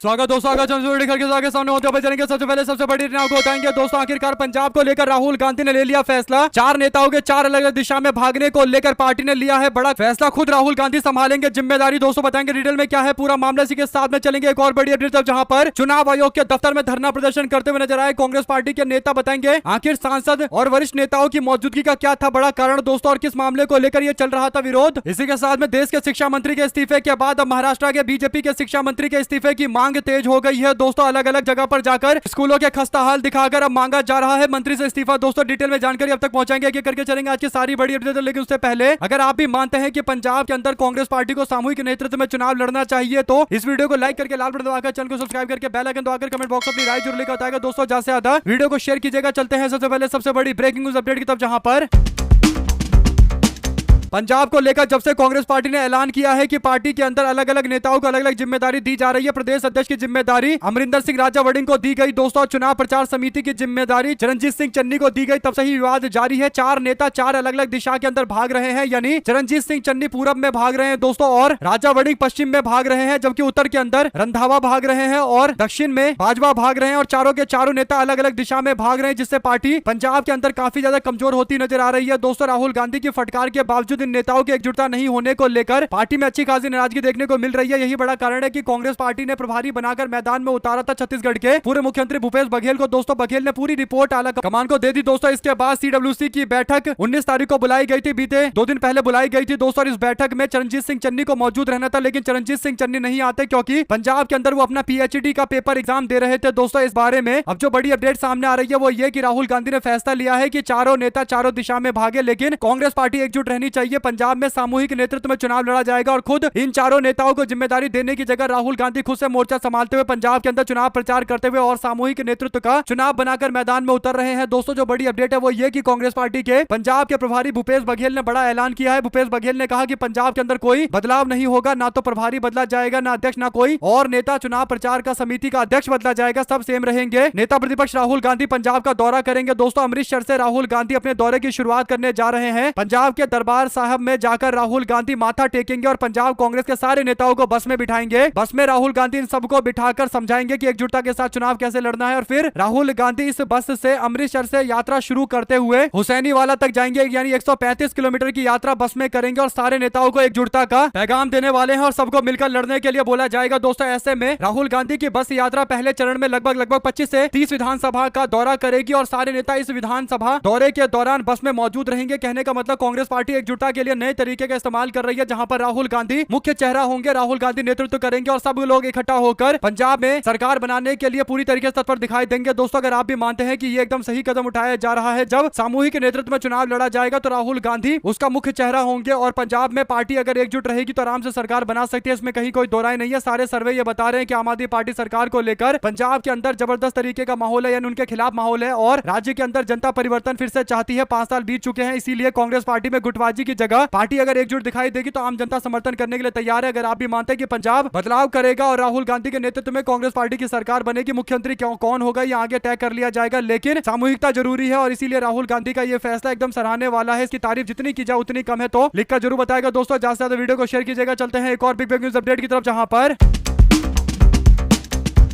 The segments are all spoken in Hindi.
स्वागत दोस्तों, आगे सामने होते हुए चलेंगे। सबसे पहले सबसे बड़ी घटना को बताएंगे दोस्तों। आखिरकार पंजाब को लेकर राहुल गांधी ने ले लिया फैसला। 4 नेताओं के 4 अलग अलग दिशा में भागने को लेकर पार्टी ने लिया है बड़ा फैसला। खुद राहुल गांधी संभालेंगे जिम्मेदारी। दोस्तों बताएंगे डिटेल में क्या है पूरा मामला। इसी के साथ में चलेंगे एक और बड़ी अपडेट तब जहां पर चुनाव आयोग के दफ्तर में धरना प्रदर्शन करते हुए नजर आए कांग्रेस पार्टी के नेता। बताएंगे आखिर सांसद और वरिष्ठ नेताओं की मौजूदगी का क्या था बड़ा कारण दोस्तों, और किस मामले को लेकर यह चल रहा था विरोध। इसी के साथ में देश के शिक्षा मंत्री के इस्तीफे के बाद अब महाराष्ट्र के बीजेपी के शिक्षा मंत्री के इस्तीफे की मांग तेज हो गई है दोस्तों। अलग अलग जगह पर जाकर स्कूलों के खस्ता हाल दिखाकर अब मांगा जा रहा है मंत्री से इस्तीफा। दोस्तों डिटेल में जानकारी अब तक पहुंचाएंगे, एक एक करके चलेंगे आज की सारी बड़ी अपडेट। लेकिन उससे पहले अगर आप भी मानते हैं कि पंजाब के अंदर कांग्रेस पार्टी को सामूहिक नेतृत्व में चुनाव लड़ना चाहिए तो इस वीडियो को लाइक करके लाल बटन दबाकर चैनल को सब्सक्राइब करके बेल आइकन दबाकर कमेंट बॉक्स अपनी राय जरूर लिखकर बताएगा दोस्तों। ज्यादा से ज्यादा वीडियो को शेयर कीजिएगा। चलते हैं सबसे पहले सबसे बड़ी ब्रेकिंग न्यूज अपडेट की तरफ जहां पर पंजाब को लेकर जब से कांग्रेस पार्टी ने ऐलान किया है कि पार्टी के अंदर अलग अलग नेताओं को अलग अलग जिम्मेदारी दी जा रही है। प्रदेश अध्यक्ष की जिम्मेदारी अमरिंदर सिंह राजा वड़िंग को दी गई दोस्तों। चुनाव प्रचार समिति की जिम्मेदारी चरणजीत सिंह चन्नी को दी गई। तब से ही विवाद जारी है। 4 नेता 4 अलग अलग दिशा के अंदर भाग रहे हैं, यानी चरणजीत सिंह चन्नी पूरब में भाग रहे हैं दोस्तों और राजा वड़िंग पश्चिम में भाग रहे हैं, जबकि उत्तर के अंदर रंधावा भाग रहे हैं और दक्षिण में बाजवा भाग रहे हैं। और चारों के चारों नेता अलग अलग दिशा में भाग रहे हैं, जिससे पार्टी पंजाब के अंदर काफी ज्यादा कमजोर होती नजर आ रही है दोस्तों। राहुल गांधी की फटकार के बावजूद इन नेताओं की एकजुटता नहीं होने को लेकर पार्टी में अच्छी खासी नाराजगी देखने को मिल रही है। यही बड़ा कारण है कि कांग्रेस पार्टी ने प्रभारी बनाकर मैदान में उतारा था छत्तीसगढ़ के पूर्व मुख्यमंत्री भूपेश बघेल को दोस्तों। बघेल ने पूरी रिपोर्ट आला कमान को दे दी दोस्तों। इसके बाद सीडब्ल्यूसी की बैठक 19 तारीख को बुलाई गई थी, बीते 2 दिन पहले बुलाई गई थी दोस्तों। इस बैठक में चरणजीत सिंह चन्नी को मौजूद रहना था, लेकिन चरणजीत सिंह चन्नी नहीं आते क्योंकि पंजाब के अंदर वो अपना पीएचडी का पेपर एग्जाम दे रहे थे दोस्तों। इस बारे में अब जो बड़ी अपडेट सामने आ रही है वो ये कि राहुल गांधी ने फैसला लिया है कि चारों नेता चारों दिशा में भागे, लेकिन कांग्रेस पार्टी एकजुट रहनी चाहिए। पंजाब में सामूहिक नेतृत्व में चुनाव लड़ा जाएगा और खुद इन चारों नेताओं को जिम्मेदारी देने की जगह राहुल गांधी खुद से मोर्चा संभालते हुए पंजाब के अंदर चुनाव प्रचार करते हुए और सामूहिक नेतृत्व का चुनाव बनाकर मैदान में उतर रहे हैं दोस्तों। जो बड़ी अपडेट है वो ये कि कांग्रेस पार्टी के पंजाब के प्रभारी भूपेश बघेल ने बड़ा ऐलान किया है। भूपेश बघेल ने कहा कि पंजाब के अंदर कोई बदलाव नहीं होगा, ना तो प्रभारी बदला जाएगा, ना अध्यक्ष, ना कोई और नेता चुनाव प्रचार का समिति का अध्यक्ष बदला जाएगा, सब सेम रहेंगे। नेता प्रतिपक्ष राहुल गांधी पंजाब का दौरा करेंगे दोस्तों। अमृतसर से राहुल गांधी अपने दौरे की शुरुआत करने जा रहे हैं। पंजाब के दरबार साहब में जाकर राहुल गांधी माथा टेकेंगे और पंजाब कांग्रेस के सारे नेताओं को बस में बिठाएंगे। बस में राहुल गांधी इन सबको बिठाकर समझाएंगे कि एकजुटता के साथ चुनाव कैसे लड़ना है। और फिर राहुल गांधी इस बस से अमृतसर से यात्रा शुरू करते हुए हुसैनीवाला तक जाएंगे, यानी 135 किलोमीटर की यात्रा बस में करेंगे और सारे नेताओं को एकजुटता का पैगाम देने वाले हैं और सबको मिलकर लड़ने के लिए बोला जाएगा दोस्तों। ऐसे में राहुल गांधी की बस यात्रा पहले चरण में लगभग 25 से 30 विधानसभा का दौरा करेगी और सारे नेता इस विधानसभा दौरे के दौरान बस में मौजूद रहेंगे। कहने का मतलब कांग्रेस पार्टी एकजुटता के लिए नए तरीके का इस्तेमाल कर रही है, जहां पर राहुल गांधी मुख्य चेहरा होंगे, राहुल गांधी नेतृत्व करेंगे और सब लोग इकट्ठा होकर पंजाब में सरकार बनाने के लिए पूरी तरीके से तत्पर दिखाई देंगे दोस्तों। अगर आप भी मानते हैं कि ये एकदम सही कदम उठाया जा रहा है, जब सामूहिक नेतृत्व में चुनाव लड़ा जाएगा तो राहुल गांधी उसका मुख्य चेहरा होंगे और पंजाब में पार्टी अगर एकजुट रहेगी तो आराम से सरकार बना सकती है, इसमें कहीं कोई दो राय नहीं है। सारे सर्वे ये बता रहे हैं कि आम आदमी पार्टी सरकार को लेकर पंजाब के अंदर जबरदस्त तरीके का माहौल है, यानी उनके खिलाफ माहौल है और राज्य के अंदर जनता परिवर्तन फिर से चाहती है। 5 साल बीत चुके हैं, इसीलिए कांग्रेस पार्टी में गुटबाजी की जगह पार्टी अगर एकजुट दिखाई देगी तो आम जनता समर्थन करने के लिए तैयार है। अगर आप भी मानते हैं कि पंजाब बदलाव करेगा और राहुल गांधी के नेतृत्व में कांग्रेस पार्टी की सरकार बनेगी, मुख्यमंत्री कौन होगा ये आगे तय कर लिया जाएगा, लेकिन सामूहिकता जरूरी है और इसीलिए राहुल गांधी का ये फैसला एकदम सराहने वाला है। इसकी तारीफ जितनी की जाए उतनी कम है, तो लिखकर जरूर बताएगा दोस्तों। ज्यादा से ज्यादा वीडियो को शेयर कीजिएगा। चलते हैं एक और बिग न्यूज अपडेट की तरफ जहां पर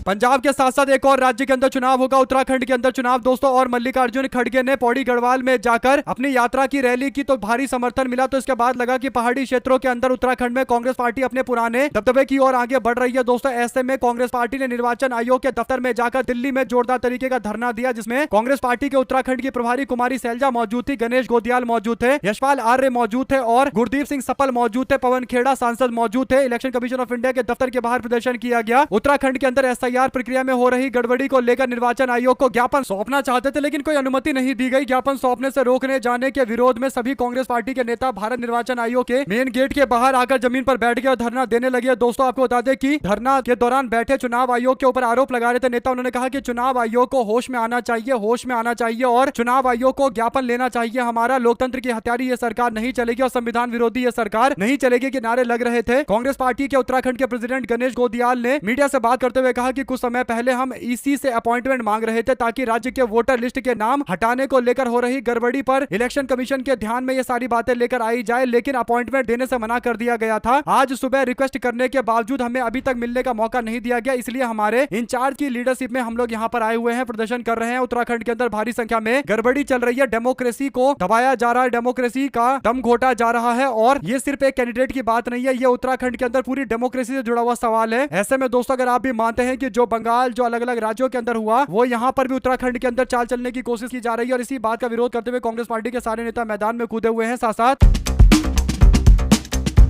पंजाब के साथ साथ एक और राज्य के अंदर चुनाव होगा, उत्तराखंड के अंदर चुनाव दोस्तों। और मल्लिकार्जुन खड़गे ने पौड़ी गढ़वाल में जाकर अपनी यात्रा की रैली की तो भारी समर्थन मिला, तो इसके बाद लगा कि पहाड़ी क्षेत्रों के अंदर उत्तराखंड में कांग्रेस पार्टी अपने पुराने दबदबे की ओर आगे बढ़ रही है दोस्तों। ऐसे में कांग्रेस पार्टी ने निर्वाचन आयोग के दफ्तर में जाकर दिल्ली में जोरदार तरीके का धरना दिया, जिसमें कांग्रेस पार्टी के उत्तराखंड की प्रभारी कुमारी सैलजा मौजूद थी, गणेश गोदियाल मौजूद थे, यशपाल आर्य मौजूद थे और गुरदीप सिंह सपल मौजूद थे, पवन खेड़ा सांसद मौजूद थे। इलेक्शन कमीशन ऑफ इंडिया के दफ्तर के बाहर प्रदर्शन किया गया। उत्तराखंड के अंदर एसआईआर प्रक्रिया में हो रही गड़बड़ी को लेकर निर्वाचन आयोग को ज्ञापन सौंपना चाहते थे, लेकिन कोई अनुमति नहीं दी गई। ज्ञापन सौंपने से रोकने जाने के विरोध में सभी कांग्रेस पार्टी के नेता भारत निर्वाचन आयोग के मेन गेट के बाहर आकर जमीन पर बैठ गए और धरना देने लगे दोस्तों। आपको बता दें कि धरना के दौरान बैठे चुनाव आयोग के ऊपर आरोप लगा रहे थे नेता। उन्होंने कहा कि चुनाव आयोग को होश में आना चाहिए, होश में आना चाहिए और चुनाव आयोग को ज्ञापन लेना चाहिए। हमारा लोकतंत्र की हत्यारी ये सरकार नहीं चलेगी और संविधान विरोधी ये सरकार नहीं चलेगी के नारे लग रहे थे। कांग्रेस पार्टी के उत्तराखंड के प्रेसिडेंट गणेश गोदियाल ने मीडिया से बात करते हुए कहा कि कुछ समय पहले हम ईसी से अपॉइंटमेंट मांग रहे थे ताकि राज्य के वोटर लिस्ट के नाम हटाने को लेकर हो रही गड़बड़ी पर इलेक्शन कमीशन के ध्यान में ये सारी बातें लेकर आई जाए, लेकिन अपॉइंटमेंट देने से मना कर दिया गया था। आज सुबह रिक्वेस्ट करने के बावजूद हमें अभी तक मिलने का मौका नहीं दिया गया, इसलिए हमारे इंचार्ज की लीडरशिप में हम लोग यहाँ पर आए हुए हैं, प्रदर्शन कर रहे हैं। उत्तराखंड के अंदर भारी संख्या में गड़बड़ी चल रही है, डेमोक्रेसी को दबाया जा रहा है, डेमोक्रेसी का दम घोटा जा रहा है। और ये सिर्फ एक कैंडिडेट की बात नहीं है, ये उत्तराखंड के अंदर पूरी डेमोक्रेसी से जुड़ा हुआ सवाल है। ऐसे में दोस्तों अगर आप भी मानते हैं कि जो बंगाल, जो अलग अलग राज्यों के अंदर हुआ, वो यहाँ पर भी उत्तराखंड के अंदर चाल चलने की कोशिश की जा रही है। और इसी बात का विरोध करते हुए कांग्रेस पार्टी के सारे नेता मैदान में कूदे हुए हैं। साथ साथ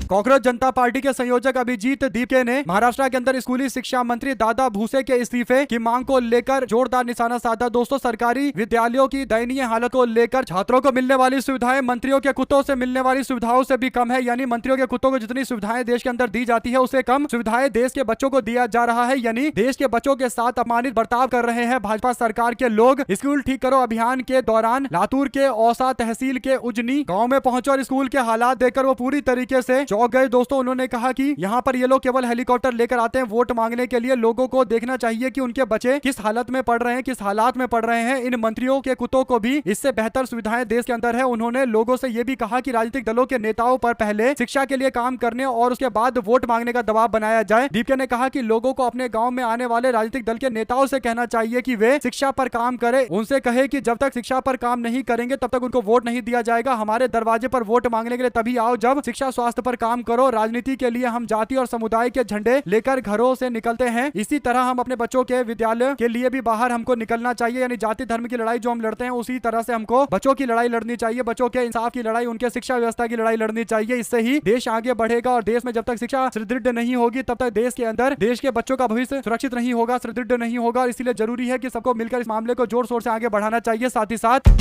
कांग्रेस जनता पार्टी के संयोजक अभिजीत दीपके ने महाराष्ट्र के अंदर स्कूली शिक्षा मंत्री दादा भूसे के इस्तीफे की मांग को लेकर जोरदार निशाना साधा। दोस्तों सरकारी विद्यालयों की दयनीय हालत को लेकर छात्रों को मिलने वाली सुविधाएं मंत्रियों के कुत्तों से मिलने वाली सुविधाओं से भी कम है, यानी मंत्रियों के कुत्तों को जितनी सुविधाएं देश के अंदर दी जाती है उससे कम सुविधाएं देश के बच्चों को दिया जा रहा है, यानी देश के बच्चों के साथ अपमानित बर्ताव कर रहे हैं भाजपा सरकार के लोग। स्कूल ठीक करो अभियान के दौरान लातूर के औसा तहसील के उजनी गाँव में पहुंचे और स्कूल के हालात देखकर वो पूरी तरीके से चौंक गए। दोस्तों उन्होंने कहा कि यहाँ पर ये लोग केवल हेलीकॉप्टर लेकर आते हैं वोट मांगने के लिए, लोगों को देखना चाहिए कि उनके बच्चे किस हालत में पढ़ रहे हैं, किस हालात में पढ़ रहे हैं। इन मंत्रियों के कुत्तों को भी इससे बेहतर सुविधाएं देश के अंदर है। उन्होंने लोगों से यह भी कहा कि राजनीतिक दलों के नेताओं पर पहले शिक्षा के लिए काम करने और उसके बाद वोट मांगने का दबाव बनाया जाए। दीपके ने कहा कि लोगों को अपने गाँव में आने वाले राजनीतिक दल के नेताओं से कहना चाहिए कि वे शिक्षा पर काम करें, उनसे कहे कि जब तक शिक्षा पर काम नहीं करेंगे तब तक उनको वोट नहीं दिया जाएगा। हमारे दरवाजे पर वोट मांगने के लिए तभी आओ जब शिक्षा स्वास्थ्य पर काम करो। राजनीति के लिए हम जाति और समुदाय के झंडे लेकर घरों से निकलते हैं, इसी तरह हम अपने बच्चों के विद्यालय के लिए भी बाहर हमको निकलना चाहिए, यानी जाति धर्म की लड़ाई जो हम लड़ते हैं उसी तरह से हमको बच्चों की लड़ाई लड़नी चाहिए, बच्चों के इंसाफ की लड़ाई, उनके शिक्षा व्यवस्था की लड़ाई लड़नी चाहिए। इससे ही देश आगे बढ़ेगा और देश में जब तक शिक्षा सुदृढ़ नहीं होगी तब तक देश के अंदर देश के बच्चों का भविष्य सुरक्षित नहीं होगा, सुदृढ़ नहीं होगा। इसीलिए जरूरी है कि सबको मिलकर इस मामले को जोर शोर से आगे बढ़ाना चाहिए। साथ ही साथ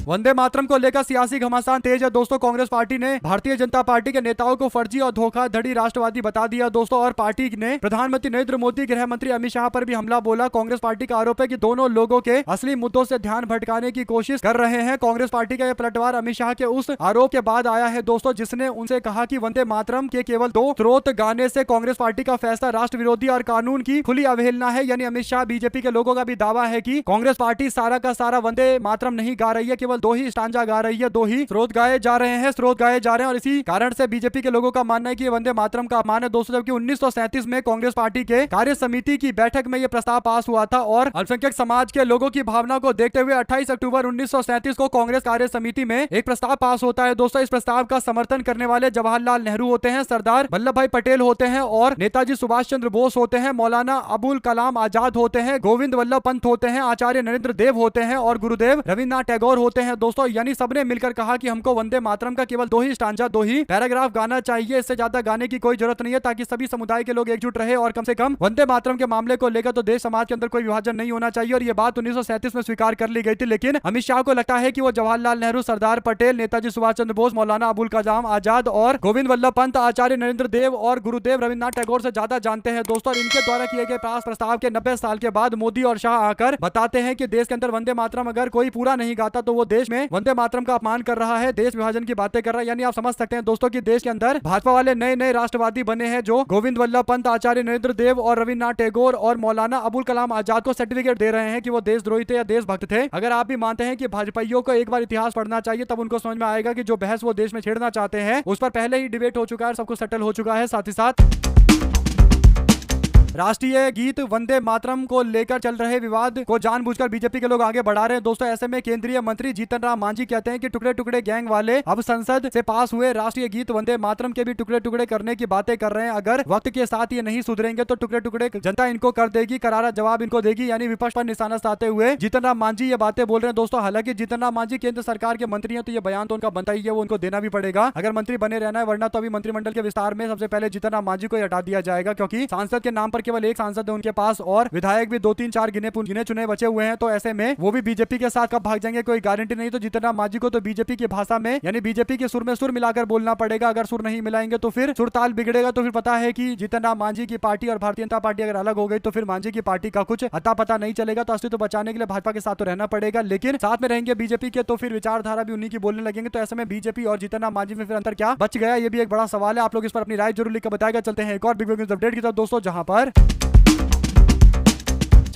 वंदे मातरम को लेकर सियासी घमासान तेज है। दोस्तों कांग्रेस पार्टी ने भारतीय जनता पार्टी के नेताओं को फर्जी और धोखाधड़ी राष्ट्रवादी बता दिया दोस्तों, और पार्टी ने प्रधानमंत्री नरेंद्र मोदी, गृह मंत्री अमित शाह पर भी हमला बोला। कांग्रेस पार्टी का आरोप है कि दोनों लोगों के असली मुद्दों से ध्यान भटकाने की कोशिश कर रहे हैं। कांग्रेस पार्टी का यह पलटवार अमित शाह के उस आरोप के बाद आया है दोस्तों, जिसने उनसे कहा कि वंदे मातरम के केवल 2 स्रोत गाने से कांग्रेस पार्टी का फैसला राष्ट्र विरोधी और कानून की खुली अवहेलना है। यानी अमित शाह, बीजेपी के लोगों का भी दावा है कि कांग्रेस पार्टी सारा का सारा वंदे मातरम नहीं गा रही है, केवल 2 ही स्टांजा गा रही है, 2 ही स्रोत गाए जा रहे हैं। और इसी कारण से बीजेपी के लोगों का मानना है कि वंदे मातरम का अपमान है दोस्तों। जबकि 1937 में कांग्रेस पार्टी के कार्य समिति की बैठक में यह प्रस्ताव पास हुआ था और अल्पसंख्यक समाज के लोगों की भावना को देखते हुए 28 अक्टूबर 1937 को कांग्रेस कार्य समिति में एक प्रस्ताव पास होता है दोस्तों। इस प्रस्ताव का समर्थन करने वाले जवाहरलाल नेहरू होते हैं, सरदार वल्लभ भाई पटेल होते हैं और नेताजी सुभाष चंद्र बोस होते हैं, मौलाना अबुल कलाम आजाद होते हैं, गोविंद वल्लभ पंत होते हैं, आचार्य नरेंद्र देव होते हैं और गुरुदेव रविन्द्रनाथ टैगोर होते हैं दोस्तों। यानी सबने मिलकर कहा कि हमको वंदे मातरम का केवल 2 ही स्टांजा, 2 ही पैराग्राफ गाना चाहिए, इससे ज्यादा गाने की कोई जरूरत नहीं है, ताकि सभी समुदाय के लोग एकजुट रहे और कम से कम वंदे मातरम के मामले को लेकर तो देश समाज के अंदर कोई विभाजन नहीं होना चाहिए। और ये बात 1937 में स्वीकार कर ली गई थी, लेकिन अमित शाह को लगता है कि वो जवाहरलाल नेहरू, सरदार पटेल, नेताजी सुभाष चंद्र बोस, मौलाना अबुल कलाम आजाद और गोविंद वल्लभ पंत, आचार्य नरेंद्र देव और गुरुदेव रविन्द्रनाथ टैगोर से ज्यादा जानते हैं दोस्तों। और इनके द्वारा किए गए प्रस्ताव के 90 साल के बाद मोदी और शाह आकर बताते हैं कि देश के अंदर वंदे मातरम अगर कोई पूरा नहीं गाता तो वो देश में वंदे मातरम का अपमान कर रहा है, देश विभाजन की बातें कर रहा है। यानी आप समझ सकते हैं दोस्तों कि देश के अंदर भाजपा वाले नए नए राष्ट्रवादी बने हैं जो गोविंद वल्लभ पंत, आचार्य नरेंद्र देव और रविन्द्रनाथ टैगोर और मौलाना अबुल कलाम आजाद को सर्टिफिकेट दे रहे हैं कि वो देशद्रोही थे या देशभक्त थे। अगर आप भी मानते हैं कि भाजपाइयों को एक बार इतिहास पढ़ना चाहिए, तब उनको समझ में आएगा कि जो बहस वो देश में छेड़ना चाहते हैं उस पर पहले ही डिबेट हो चुका है, सब कुछ सेटल हो चुका है। साथ ही साथ राष्ट्रीय गीत वंदे मातरम को लेकर चल रहे विवाद को जानबूझकर बीजेपी के लोग आगे बढ़ा रहे हैं दोस्तों। ऐसे में केंद्रीय मंत्री जीतन राम मांझी कहते हैं कि टुकड़े टुकड़े गैंग वाले अब संसद से पास हुए राष्ट्रीय गीत वंदे मातरम के भी टुकड़े टुकड़े करने की बातें कर रहे हैं। अगर वक्त के साथ ये नहीं सुधरेंगे तो टुकड़े टुकड़े जनता इनको कर देगी, करारा जवाब इनको देगी। यानी विपक्ष पर निशाना साधते हुए जीतन राम मांझी ये बातें बोल रहे हैं दोस्तों। हालांकि जीतन राम मांझी केंद्र सरकार के मंत्री हैं तो ये बयान तो उनका बनता ही है, वो उनको देना भी पड़ेगा अगर मंत्री बने रहना है, वरना तो अभी मंत्रिमंडल के विस्तार में सबसे पहले जीतन राम मांझी को हटा दिया जाएगा, क्योंकि सांसद के नाम पर केवल एक सांसद है उनके पास और विधायक भी 2-3-4 गिने चुने बचे हुए हैं। तो ऐसे में वो भी बीजेपी के साथ कब भाग जाएंगे कोई गारंटी नहीं। तो जीतन राम मांझी को तो बीजेपी की भाषा में यानी बीजेपी के सुर में सुर मिलाकर बोलना पड़ेगा। अगर सुर नहीं मिलाएंगे तो फिर सुर ताल बिगड़ेगा। तो फिर पता है कि जीतन राम मांझी की पार्टी और भारतीय जनता पार्टी अगर अलग हो गई तो फिर मांझी की पार्टी का कुछ अता पता नहीं चलेगा। तो अस्तित्व बचाने के लिए भाजपा के साथ तो रहना पड़ेगा, लेकिन साथ में रहेंगे बीजेपी के तो फिर विचारधारा भी उन्हीं की बोलने लगेंगे। तो ऐसे में बीजेपी और जीतन राम मांझी में फिर अंतर क्या बच गया, ये भी एक बड़ा सवाल है। आप लोग इस पर अपनी राय जरूर लिखकर बताएगा। चलते हैं एक और बिग न्यूज अपडेट की तरफ दोस्तों, जहां पर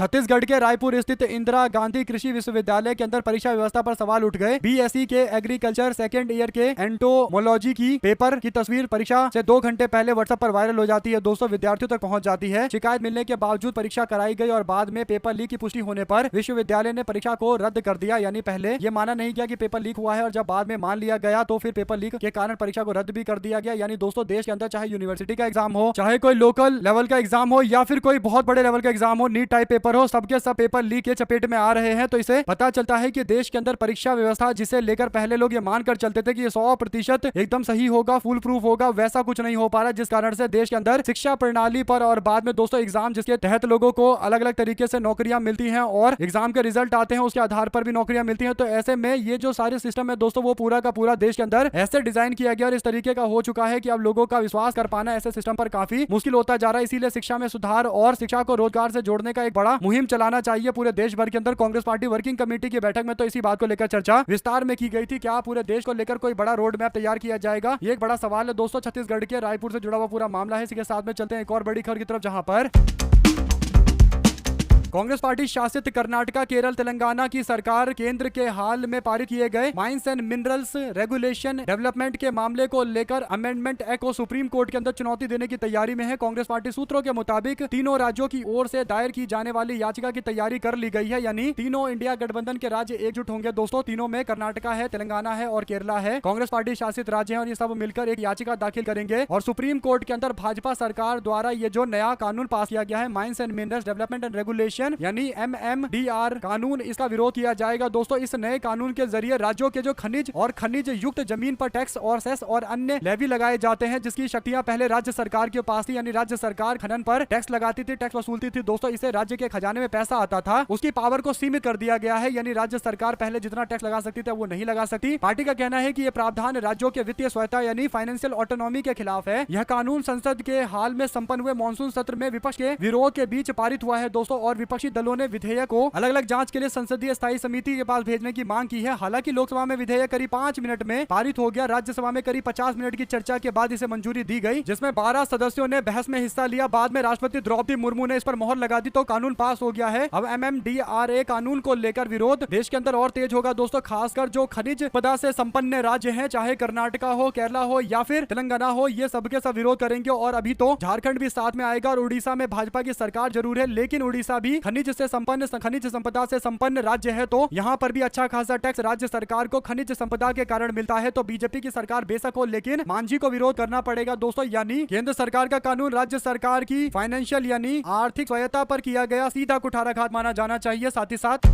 छत्तीसगढ़ के रायपुर स्थित इंदिरा गांधी कृषि विश्वविद्यालय के अंदर परीक्षा व्यवस्था पर सवाल उठ गए। बीएससी के एग्रीकल्चर सेकेंड ईयर के एंटोमोलॉजी की पेपर की तस्वीर परीक्षा से 2 घंटे पहले व्हाट्सएप पर वायरल हो जाती है। दोस्तों विद्यार्थियों तक पहुंच जाती है। शिकायत मिलने के बावजूद परीक्षा कराई गई और बाद में पेपर लीक की पुष्टि होने पर विश्वविद्यालय ने परीक्षा को रद्द कर दिया। यानी पहले ये माना नहीं गया कि पेपर लीक हुआ है और जब बाद में मान लिया गया तो फिर पेपर लीक के कारण परीक्षा को रद्द भी कर दिया गया। यानी दोस्तों देश के अंदर चाहे यूनिवर्सिटी का एग्जाम हो, चाहे कोई लोकल लेवल का एग्जाम हो या फिर कोई बहुत बड़े लेवल का एग्जाम हो, नीट टाइप पेपर हो, सबके सब पेपर लीक के चपेट में आ रहे हैं। तो इसे पता चलता है कि देश के अंदर परीक्षा व्यवस्था जिसे लेकर पहले लोग ये मानकर चलते थे कि ये 100% एकदम सही होगा, फुल प्रूफ होगा, वैसा कुछ नहीं हो पा रहा, जिस कारण से देश के अंदर शिक्षा प्रणाली पर और बाद में दोस्तों एग्जाम जिसके तहत लोगों को अलग अलग तरीके से नौकरियां मिलती हैं और एग्जाम के रिजल्ट आते हैं उसके आधार पर भी नौकरियां मिलती हैं। तो ऐसे में ये जो सारे सिस्टम है दोस्तों वो पूरा का पूरा देश के अंदर ऐसे डिजाइन किया गया और इस तरीके का हो चुका है कि अब लोगों का विश्वास कर पाना ऐसे सिस्टम पर काफी मुश्किल होता जा रहा है। इसीलिए शिक्षा में सुधार और शिक्षा को रोजगार से जोड़ने का एक बड़ा मुहिम चलाना चाहिए पूरे देश भर के अंदर। कांग्रेस पार्टी वर्किंग कमेटी की बैठक में तो इसी बात को लेकर चर्चा विस्तार में की गई थी। क्या पूरे देश को लेकर कोई बड़ा रोड मैप तैयार किया जाएगा, ये एक बड़ा सवाल है दोस्तों। छत्तीसगढ़ के रायपुर से जुड़ा हुआ पूरा मामला है। इसी के साथ में चलते हैं एक और बड़ी खबर की तरफ, जहां पर कांग्रेस पार्टी शासित कर्नाटका, केरल, तेलंगाना की सरकार केंद्र के हाल में पारित किए गए mines and minerals regulation development के मामले को लेकर अमेंडमेंट एक्ट को सुप्रीम कोर्ट के अंदर चुनौती देने की तैयारी में है। कांग्रेस पार्टी सूत्रों के मुताबिक तीनों राज्यों की ओर से दायर की जाने वाली याचिका की तैयारी कर ली गई है। यानी तीनों इंडिया गठबंधन के राज्य एकजुट होंगे दोस्तों। तीनों में कर्नाटका है, तेलंगाना है और केरला है, कांग्रेस पार्टी शासित राज्य है और ये सब मिलकर एक याचिका दाखिल करेंगे और सुप्रीम कोर्ट के अंदर भाजपा सरकार द्वारा ये जो नया कानून पास किया गया है mines and minerals development and regulation यानी MMDR कानून, इसका विरोध किया जाएगा दोस्तों। इस नए कानून के जरिए राज्यों के जो खनिज और खनिज युक्त जमीन पर टैक्स और सेस और अन्य लेवी लगाए जाते हैं जिसकी शक्तियां पहले राज्य सरकार के पास थी। यानी राज्य सरकार खनन पर टैक्स लगाती थी, टैक्स वसूलती थी दोस्तों, इससे राज्य के खजाने में पैसा आता था। उसकी पावर को सीमित कर दिया गया है। यानी राज्य सरकार पहले जितना टैक्स लगा सकती थी वो नहीं लगा सकती। पार्टी का कहना है कि यह प्रावधान राज्यों के वित्तीय स्वायत्ता यानी फाइनेंशियल ऑटोनॉमी के खिलाफ है। यह कानून संसद के हाल में संपन्न हुए मानसून सत्र में विपक्ष के विरोध के बीच पारित हुआ है दोस्तों और विपक्षी दलों ने विधेयक को अलग अलग जांच के लिए संसदीय स्थायी समिति के पास भेजने की मांग की है। हालांकि लोकसभा में विधेयक करीब 5 मिनट में पारित हो गया। राज्यसभा में करीब 50 मिनट की चर्चा के बाद इसे मंजूरी दी गई, जिसमें 12 सदस्यों ने बहस में हिस्सा लिया। बाद में राष्ट्रपति द्रौपदी मुर्मू ने इस पर मोहर लगा दी तो कानून पास हो गया है। अब MMDRA कानून को लेकर विरोध देश के अंदर और तेज होगा दोस्तों, खासकर जो खनिज पदार्थ से संपन्न राज्य हैं, चाहे कर्नाटका हो, केरला हो या फिर तेलंगाना हो, ये सबके सब विरोध करेंगे। और अभी तो झारखंड भी साथ में आएगा और उड़ीसा में भाजपा की सरकार जरूर है, लेकिन उड़ीसा भी खनिज संपदा से संपन्न राज्य है तो यहाँ पर भी अच्छा खासा टैक्स राज्य सरकार को खनिज संपदा के कारण मिलता है। तो बीजेपी की सरकार बेशक हो, लेकिन मांझी को विरोध करना पड़ेगा दोस्तों। यानी केंद्र सरकार का कानून राज्य सरकार की फाइनेंशियल यानी आर्थिक स्वायत्ता पर किया गया सीधा कुठाराघात माना जाना चाहिए। साथ ही साथ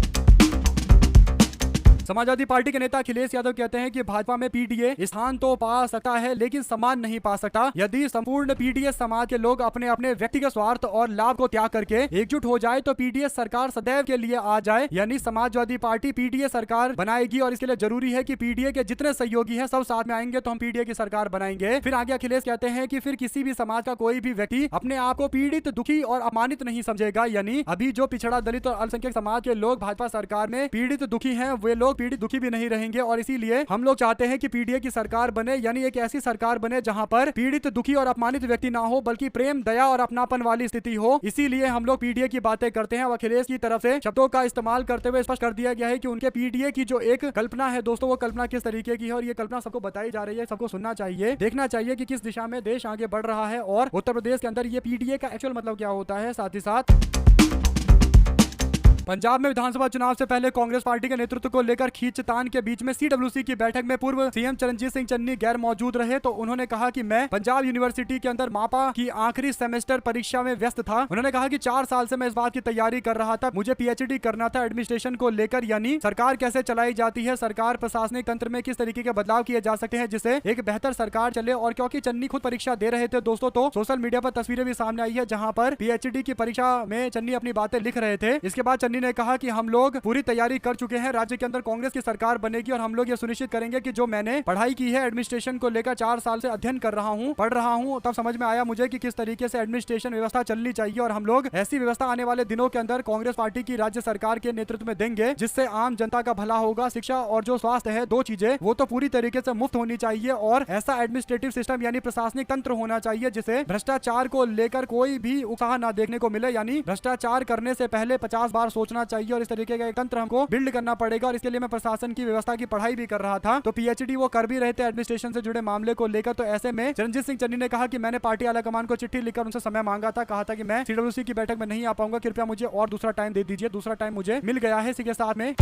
समाजवादी पार्टी के नेता अखिलेश यादव कहते हैं कि भाजपा में पीडीए स्थान तो पा सकता है लेकिन सम्मान नहीं पा सकता। यदि संपूर्ण पीडीए समाज के लोग अपने अपने व्यक्तिगत स्वार्थ और लाभ को त्याग करके एकजुट हो जाए तो पीडीए सरकार सदैव के लिए आ जाए। यानी समाजवादी पार्टी पीडीए सरकार बनाएगी और इसके लिए जरूरी है कि पीडीए के जितने सहयोगी हैं सब साथ में आएंगे तो हम पीडीए की सरकार बनाएंगे। फिर आगे अखिलेश कहते हैं कि फिर किसी भी समाज का कोई भी व्यक्ति अपने आप को पीड़ित, दुखी और अपमानित नहीं समझेगा। यानी अभी जो पिछड़ा, दलित और अल्पसंख्यक समाज के लोग भाजपा सरकार में पीड़ित, दुखी हैं, वे लोग पीड़ित, दुखी भी नहीं रहेंगे। और इसीलिए हम लोग चाहते हैं कि पीडीए की सरकार बने, यानी एक ऐसी सरकार बने जहां पर पीड़ित, दुखी और अपमानित व्यक्ति ना हो बल्कि प्रेम, दया और अपनापन वाली स्थिति हो। इसीलिए हम लोग पीडीए की बातें करते हैं। अखिलेश की तरफ से शब्दों का इस्तेमाल करते हुए स्पष्ट कर दिया गया है कि उनके पीडीए की जो एक कल्पना है दोस्तों, वो कल्पना किस तरीके की है और ये कल्पना सबको बताई जा रही है, सबको सुनना चाहिए, देखना चाहिए कि किस दिशा में देश आगे बढ़ रहा है और उत्तर प्रदेश के अंदर ये पीडीए का एक्चुअल मतलब क्या होता है। साथ ही साथ पंजाब में विधानसभा चुनाव से पहले कांग्रेस पार्टी के नेतृत्व को लेकर खींचतान के बीच में सीडब्ल्यूसी की बैठक में पूर्व सीएम चरणजीत सिंह चन्नी गैर मौजूद रहे तो उन्होंने कहा कि मैं पंजाब यूनिवर्सिटी के अंदर मापा की आखिरी सेमेस्टर परीक्षा में व्यस्त था। उन्होंने कहा कि 4 साल से मैं इस बात की तैयारी कर रहा था, मुझे पीएचडी करना था एडमिनिस्ट्रेशन को लेकर, यानी सरकार कैसे चलाई जाती है, सरकार प्रशासनिक तंत्र में किस तरीके के बदलाव किए जा सकते हैं जिससे एक बेहतर सरकार चले। और क्योंकि चन्नी खुद परीक्षा दे रहे थे दोस्तों तो सोशल मीडिया पर तस्वीरें भी सामने आई है जहां पर पीएचडी की परीक्षा में चन्नी अपनी बातें लिख रहे थे। इसके बाद चन्नी चन्नी ने कहा कि हम लोग पूरी तैयारी कर चुके हैं, राज्य के अंदर कांग्रेस की सरकार बनेगी और हम लोग ये सुनिश्चित करेंगे कि जो मैंने पढ़ाई की है एडमिनिस्ट्रेशन को लेकर 4 साल से अध्ययन कर रहा हूँ, पढ़ रहा हूँ, तब समझ में आया मुझे कि किस तरीके से एडमिनिस्ट्रेशन व्यवस्था चलनी चाहिए और हम लोग ऐसी व्यवस्था आने वाले दिनों के अंदर कांग्रेस पार्टी की राज्य सरकार के नेतृत्व में देंगे जिससे आम जनता का भला होगा। शिक्षा और जो स्वास्थ्य है, दो चीजें वो तो पूरी तरीके से मुफ्त होनी चाहिए और ऐसा एडमिनिस्ट्रेटिव सिस्टम यानी प्रशासनिक तंत्र होना चाहिए जिसे भ्रष्टाचार को लेकर कोई भी उत्साह ना देखने को मिले, यानी भ्रष्टाचार करने से पहले 50 बार सोचना चाहिए और इस तरीके का एक तंत्र हमको बिल्ड करना पड़ेगा। और इसके लिए मैं प्रशासन की व्यवस्था की पढ़ाई भी कर रहा था, तो पीएचडी वो कर भी रहे थे एडमिनिस्ट्रेशन से जुड़े मामले को लेकर। तो ऐसे में चरणजीत सिंह चन्नी ने कहा कि मैंने पार्टी आलाकमान को चिट्ठी लिखकर उनसे समय मांगा था, कहा था कि मैं सीडब्ल्यूसी की बैठक में नहीं आ पाऊंगा, कृपया मुझे और दूसरा टाइम दे दीजिए। दूसरा टाइम मुझे मिल गया है। इसी के साथ में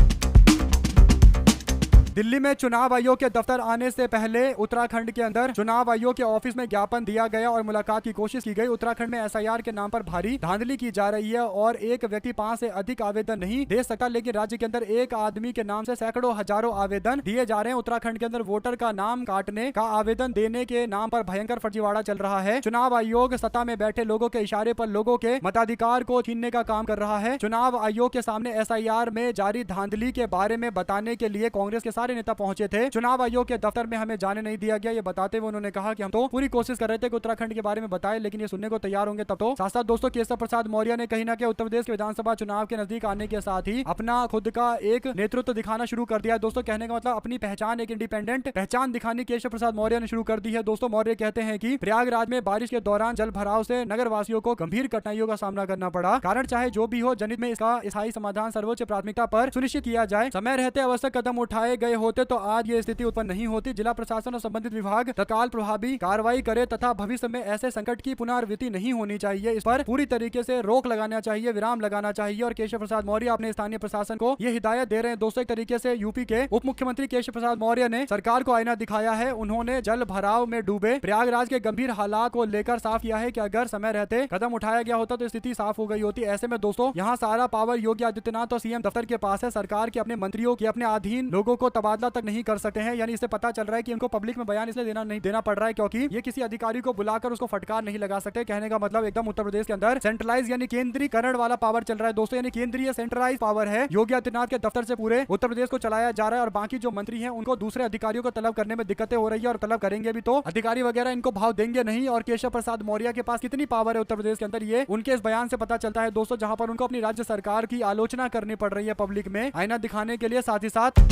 दिल्ली में चुनाव आयोग के दफ्तर आने से पहले उत्तराखंड के अंदर चुनाव आयोग के ऑफिस में ज्ञापन दिया गया और मुलाकात की कोशिश की गई। उत्तराखंड में एसआईआर के नाम पर भारी धांधली की जा रही है और एक व्यक्ति 5 से अधिक आवेदन नहीं दे सकता, लेकिन राज्य के अंदर एक आदमी के नाम से सैकड़ों हजारों आवेदन दिए जा रहे हैं। उत्तराखंड के अंदर वोटर का नाम काटने का आवेदन देने के नाम पर भयंकर फर्जीवाड़ा चल रहा है। चुनाव आयोग सत्ता में बैठे लोगों के इशारे पर लोगों के मताधिकार को छीनने का काम कर रहा है। चुनाव आयोग के सामने एसआईआर में जारी धांधली के बारे में बताने के लिए कांग्रेस के सारे नेता पहुंचे थे। चुनाव आयोग के दफ्तर में हमें जाने नहीं दिया गया, ये बताते हुए उन्होंने कहा कि हम तो पूरी कोशिश कर रहे थे कि उत्तराखंड के बारे में बताएं, लेकिन ये सुनने को तैयार होंगे तब तो। साथ साथ दोस्तों केशव प्रसाद मौर्य ने कहीं ना कहीं उत्तर प्रदेश के विधानसभा चुनाव के नजदीक आने के साथ ही अपना खुद का एक नेतृत्व दिखाना शुरू कर दिया। दोस्तों कहने का मतलब अपनी पहचान, एक इंडिपेंडेंट पहचान दिखानी केशव प्रसाद मौर्य ने शुरू कर दी है। दोस्तों मौर्य कहते हैं कि प्रयागराज में बारिश के दौरान जल भराव से नगर वासियों को गंभीर कठिनाइयों का सामना करना पड़ा। कारण चाहे जो भी हो, जनहित में इसका स्थायी समाधान सर्वोच्च प्राथमिकता पर सुनिश्चित किया जाए। समय रहते आवश्यक कदम उठाए गए होते तो आज ये स्थिति उत्पन्न नहीं होती। जिला प्रशासन और संबंधित विभाग तत्काल प्रभावी कार्रवाई करे तथा भविष्य में ऐसे संकट की पुनरावृत्ति नहीं होनी चाहिए। इस पर पूरी तरीके से रोक लगाना चाहिए, विराम लगाना चाहिए। और केशव प्रसाद मौर्य अपने स्थानीय प्रशासन को यह हिदायत दे रहे हैं। दोस्तों एक तरीके से यूपी के उप मुख्यमंत्री केशव प्रसाद मौर्य ने सरकार को आईना दिखाया है। उन्होंने जल भराव में डूबे प्रयागराज के गंभीर हालात को लेकर साफ किया है कि अगर समय रहते कदम उठाया गया होता तो स्थिति साफ हो गई होती। ऐसे में दोस्तों यहाँ सारा पावर योगी आदित्यनाथ और सीएम दफ्तर के पास है। सरकार के अपने मंत्रियों के अपने अधीन लोगों को तबादला तक नहीं कर सकते हैं। यानी इससे पता चल रहा है कि इनको पब्लिक में बयान इसलिए नहीं देना पड़ रहा है क्योंकि ये किसी अधिकारी को बुलाकर उसको फटकार नहीं लगा सकते। कहने का मतलब एकदम उत्तर प्रदेश के अंदर सेंट्रलाइज यानी केंद्रीकरण वाला पावर चल रहा है दोस्तों, यानी केंद्रीय सेंट्रलाइज पावर है। योगी आदित्यनाथ के दफ्तर से पूरे उत्तर प्रदेश को चलाया जा रहा है और बाकी जो मंत्री हैं उनको दूसरे अधिकारियों को तलब करने में दिक्कतें हो रही है और तलब करेंगे भी तो अधिकारी वगैरह इनको भाव देंगे नहीं। और केशव प्रसाद मौर्य के पास कितनी पावर है उत्तर प्रदेश के अंदर, ये उनके इस बयान से पता चलता है दोस्तों, जहां पर उनको अपनी राज्य सरकार की आलोचना करनी पड़ रही है पब्लिक में आईना दिखाने के लिए। साथ ही साथ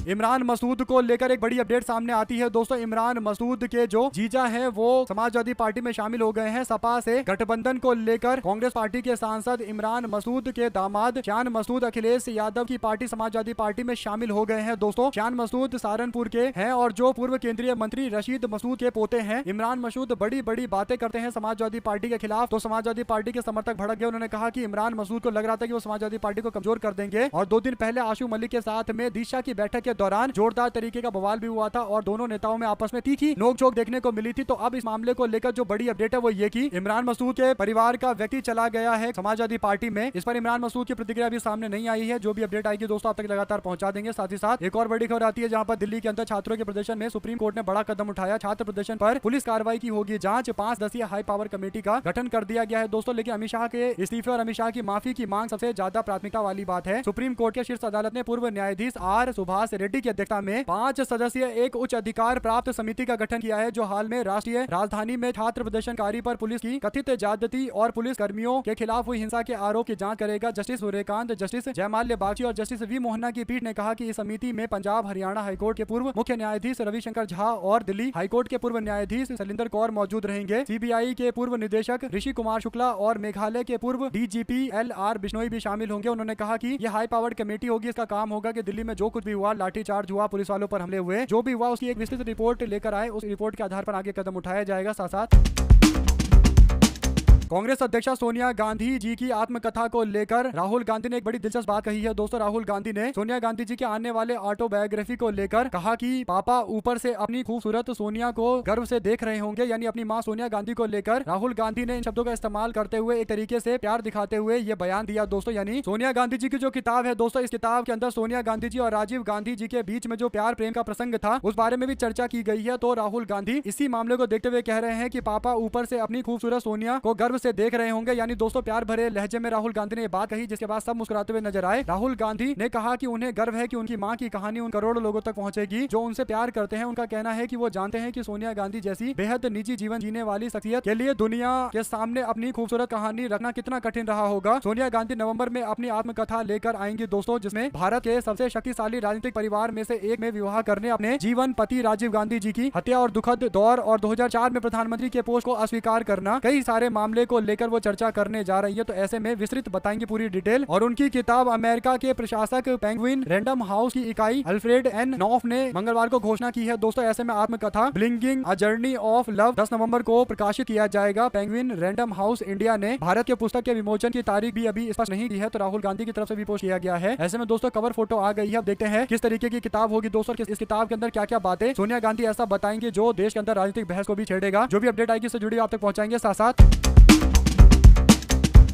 इमरान मसूद को लेकर एक बड़ी अपडेट सामने आती है दोस्तों। इमरान मसूद के जो जीजा हैं वो समाजवादी पार्टी में शामिल हो गए हैं। सपा से गठबंधन को लेकर कांग्रेस पार्टी के सांसद इमरान मसूद के दामाद शान मसूद अखिलेश यादव की पार्टी समाजवादी पार्टी में शामिल हो गए हैं दोस्तों। शान मसूद सहारनपुर के हैं और जो पूर्व केंद्रीय मंत्री रशीद मसूद के पोते हैं। इमरान मसूद बड़ी बड़ी बातें करते हैं समाजवादी पार्टी के खिलाफ, तो समाजवादी पार्टी के समर्थक भड़क गए। उन्होंने कहा कि इमरान मसूद को लग रहा था कि वो समाजवादी पार्टी को कमजोर कर देंगे और 2 दिन पहले आशु मलिक के साथ में दिशा की बैठक के दौरान जोरदार तरीके का बवाल भी हुआ था और दोनों नेताओं में आपस में तीखी नोकझोंक देखने को मिली थी। तो अब इस मामले को लेकर जो बड़ी अपडेट है वो ये कि इमरान मसूद के परिवार का व्यक्ति चला गया है समाजवादी पार्टी में। इस पर इमरान मसूद की प्रतिक्रिया भी सामने नहीं आई है। जो भी अपडेट आएगी दोस्तों आप तक लगातार पहुंचा देंगे। साथ ही साथ एक और बड़ी खबर आती है जहां पर दिल्ली के अंदर छात्रों के प्रदर्शन में सुप्रीम कोर्ट ने बड़ा कदम उठाया। छात्र प्रदर्शन पर पुलिस कार्रवाई की होगी जांच। 5 सदस्यीय हाई पावर कमेटी का गठन कर दिया गया है दोस्तों। लेकिन अमित शाह के इस्तीफे और अमित शाह की माफी की मांग सबसे ज्यादा प्राथमिकता वाली बात है। सुप्रीम कोर्ट के शीर्ष अदालत ने पूर्व न्यायाधीश आर सुभाष रेड्डी की अध्यक्षता में 5 सदस्यीय एक उच्च अधिकार प्राप्त समिति का गठन किया है जो हाल में राष्ट्रीय राजधानी में छात्र प्रदर्शनकारी पर पुलिस की कथित ज्यादती और पुलिस कर्मियों के खिलाफ हुई हिंसा के आरोप की जांच करेगा। जस्टिस सूर्यकांत, जस्टिस जयमाल्य बागची और जस्टिस वी मोहन्ना की पीठ ने कहा कि इस समिति में पंजाब हरियाणा हाईकोर्ट के पूर्व मुख्य न्यायाधीश रविशंकर झा और दिल्ली हाईकोर्ट के पूर्व न्यायाधीश शैलेंद्र कौर मौजूद रहेंगे। सीबीआई के पूर्व निदेशक ऋषि कुमार शुक्ला और मेघालय के पूर्व डीजीपी LR बिश्नोई भी शामिल होंगे। उन्होंने कहा कि यह हाई पावर्ड कमेटी होगी। इसका काम होगा कि दिल्ली में जो कुछ भी हुआ, लाठीचार्ज हुआ, पुलिस वालों पर हमले हुए, जो भी हुआ उसकी एक विस्तृत रिपोर्ट लेकर आए। उस रिपोर्ट के आधार पर आगे कदम उठाया जाएगा। साथ साथ कांग्रेस अध्यक्षा सोनिया गांधी जी की आत्मकथा को लेकर राहुल गांधी ने एक बड़ी दिलचस्प बात कही है दोस्तों। राहुल गांधी ने सोनिया गांधी जी के आने वाले ऑटोबायोग्राफी को लेकर कहा कि पापा ऊपर से अपनी खूबसूरत सोनिया को गर्व से देख रहे होंगे, यानी अपनी मां सोनिया गांधी को लेकर राहुल गांधी ने इन शब्दों का इस्तेमाल करते हुए एक तरीके से प्यार दिखाते हुए ये बयान दिया दोस्तों। यानी सोनिया गांधी जी की जो किताब है दोस्तों, इस किताब के अंदर सोनिया गांधी जी और राजीव गांधी जी के बीच में जो प्यार प्रेम का प्रसंग था उस बारे में भी चर्चा की गई है। तो राहुल गांधी इसी मामले को देखते हुए कह रहे हैं कि पापा ऊपर से अपनी खूबसूरत सोनिया को गर्व गौर से देख रहे होंगे। यानी दोस्तों प्यार भरे लहजे में राहुल गांधी ने ये बात कही, जिसके बाद सब मुस्कुराते हुए नजर आए। राहुल गांधी ने कहा कि उन्हें गर्व है कि उनकी मां की कहानी उन करोड़ों लोगों तक पहुंचेगी जो उनसे प्यार करते हैं। उनका कहना है कि वो जानते हैं कि सोनिया गांधी जैसी बेहद निजी जीवन जीने वाली शख्सियत के लिए दुनिया के सामने अपनी खूबसूरत कहानी रखना कितना कठिन रहा होगा। सोनिया गांधी नवंबर में अपनी आत्मकथा लेकर आएंगी दोस्तों, जिसमें भारत के सबसे शक्तिशाली राजनीतिक परिवार में से एक में विवाह करने अपने जीवन पति राजीव गांधी जी की हत्या और दुखद दौर और 2004 में प्रधानमंत्री के पोस्ट को अस्वीकार करना, कई सारे मामले को लेकर वो चर्चा करने जा रही है। तो ऐसे में विस्तृत बताएंगे पूरी डिटेल। और उनकी किताब अमेरिका के प्रशासक पेंगुइन रैंडम हाउस की इकाई अल्फ्रेड एन नॉफ ने मंगलवार को घोषणा की है दोस्तों। ऐसे में आत्मकथा blinking a journey of love 10 नवंबर को प्रकाशित किया जाएगा। पेंगुइन रैंडम हाउस इंडिया ने भारत के पुस्तक के विमोचन की तारीख भी अभी स्पष्ट नहीं दी है, तो राहुल गांधी की तरफ से भी पोस्ट किया गया है। ऐसे में दोस्तों कवर फोटो आ गई है। अब देखते हैं किस तरीके की किताब होगी दोस्तों, इस किताब के अंदर क्या क्या बातें सोनिया गांधी ऐसा बताएंगे जो देश के अंदर राजनीतिक बहस को भी छेड़ेगा। जो भी अपडेट आएगी इससे जुड़ी आप तक पहुंचाएंगे। साथ साथ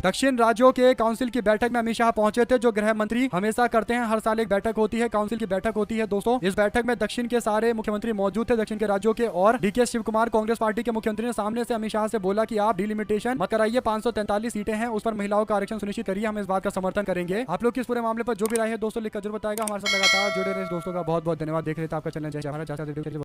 दक्षिण राज्यों के काउंसिल की बैठक में अमित शाह पहुंचे थे, जो गृह मंत्री हमेशा करते हैं। हर साल एक बैठक होती है, काउंसिल की बैठक होती है दोस्तों। इस बैठक में दक्षिण के सारे मुख्यमंत्री मौजूद थे, दक्षिण के राज्यों के। और डीके शिव कुमार कांग्रेस पार्टी के मुख्यमंत्री ने सामने से अमित शाह से बोला कि आप डिलिमिटेशन मत कराइए, 543 सीटें हैं उस पर महिलाओं का आरक्षण सुनिश्चित करिए, हम इस बात का समर्थन करेंगे। आप लोग किस पूरे मामले पर जो भी राय है दोस्तों लिखकर जरूर बताएगा। हमारे साथ लगातार जुड़े रहे दोस्तों का बहुत बहुत धन्यवाद। देख रहे थे आपका चैनल जय